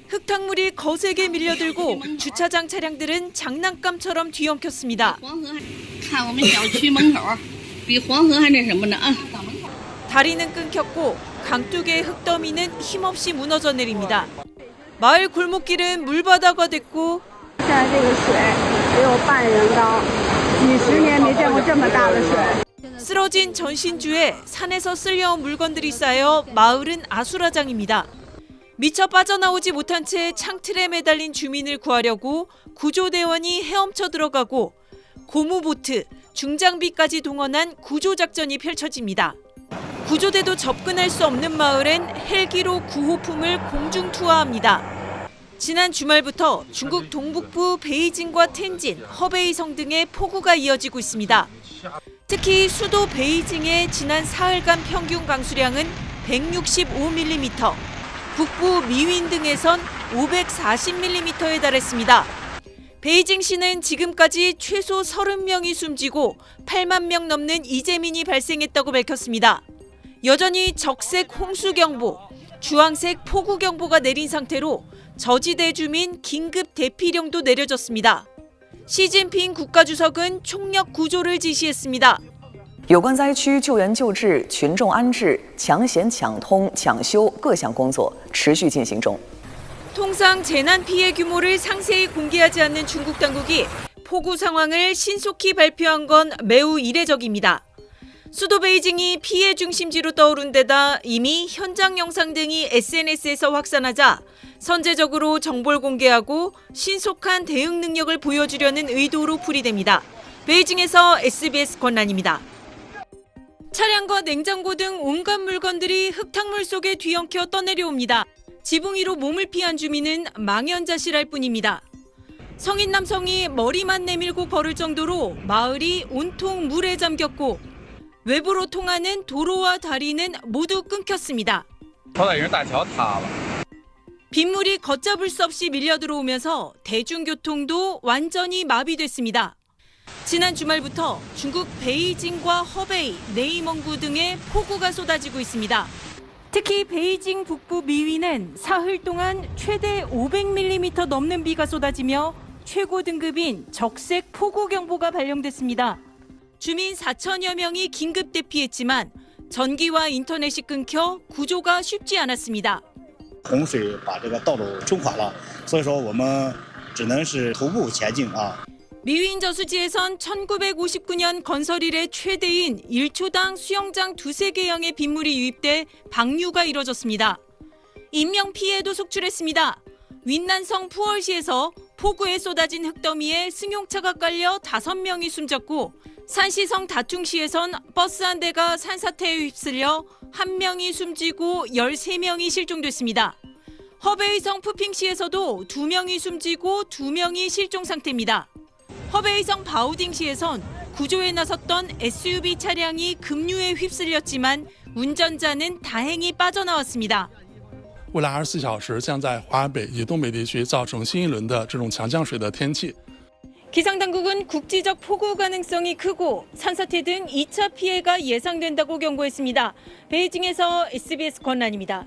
흙탕물이 거세게 밀려들고 주차장 차량들은 장난감처럼 뒤엉켰습니다. 다리는 끊겼고 강둑의 흙더미는 힘없이 무너져 내립니다. 마을 골목길은 물바다가 됐고 쓰러진 전신주에 산에서 쓸려온 물건들이 쌓여 마을은 아수라장입니다. 미처 빠져나오지 못한 채 창틀에 매달린 주민을 구하려고 구조대원이 헤엄쳐 들어가고 고무보트, 중장비까지 동원한 구조작전이 펼쳐집니다. 구조대도 접근할 수 없는 마을엔 헬기로 구호품을 공중 투하합니다. 지난 주말부터 중국 동북부 베이징과 텐진, 허베이성 등의 폭우가 이어지고 있습니다. 특히 수도 베이징의 지난 사흘간 평균 강수량은 165mm, 북부 미윈 등에선 540mm에 달했습니다. 베이징시는 지금까지 최소 30명이 숨지고 8만 명 넘는 이재민이 발생했다고 밝혔습니다. 여전히 적색 홍수경보, 주황색 폭우경보가 내린 상태로 저지대 주민 긴급 대피령도 내려졌습니다. 시진핑 국가주석은 총력 구조를 지시했습니다. 有关灾区救援救治、群众安置、抢险抢通、抢修各项工作持续进行中。 통상 재난 피해 규모를 상세히 공개하지 않는 중국 당국이 폭우 상황을 신속히 발표한 건 매우 이례적입니다. 수도 베이징이 피해 중심지로 떠오른 데다 이미 현장 영상 등이 SNS에서 확산하자 선제적으로 정보를 공개하고 신속한 대응 능력을 보여주려는 의도로 풀이됩니다. 베이징에서 SBS 권란입니다. 차량과 냉장고 등 온갖 물건들이 흙탕물 속에 뒤엉켜 떠내려옵니다. 지붕 위로 몸을 피한 주민은 망연자실할 뿐입니다. 성인 남성이 머리만 내밀고 걸을 정도로 마을이 온통 물에 잠겼고 외부로 통하는 도로와 다리는 모두 끊겼습니다. 빗물이 걷잡을 수 없이 밀려 들어오면서 대중교통도 완전히 마비됐습니다. 지난 주말부터 중국 베이징과 허베이, 네이멍구 등에 폭우가 쏟아지고 있습니다. 특히 베이징 북부 미윈은 사흘 동안 최대 500mm 넘는 비가 쏟아지며 최고 등급인 적색 폭우경보가 발령됐습니다. 주민 4천여 명이 긴급 대피했지만 전기와 인터넷이 끊겨 구조가 쉽지 않았습니다. 洪水把这个道路冲垮了，所以说我们只能是徒步前进啊。 미윈 저수지에선 1959년 건설 이래 최대인 1초당 수영장 2~3개 양의 빗물이 유입돼 방류가 이뤄졌습니다. 인명 피해도 속출했습니다. 윈난성 푸얼시에서 폭우에 쏟아진 흙더미에 승용차가 깔려 5명이 숨졌고 산시성 다퉁시에선 버스 한 대가 산사태에 휩쓸려 1명이 숨지고 13명이 실종됐습니다. 허베이성 푸핑시에서도 2명이 숨지고 2명이 실종 상태입니다. 허베이성 바오딩시에선 구조에 나섰던 SUV 차량이 급류에 휩쓸렸지만 운전자는 다행히 빠져나왔습니다. 未来24小时将在华北以及东北地区造成新一轮的这种强降水的天气。 기상당국은 국지적 폭우 가능성이 크고 산사태 등 2차 피해가 예상된다고 경고했습니다. 베이징에서 SBS 권란입니다.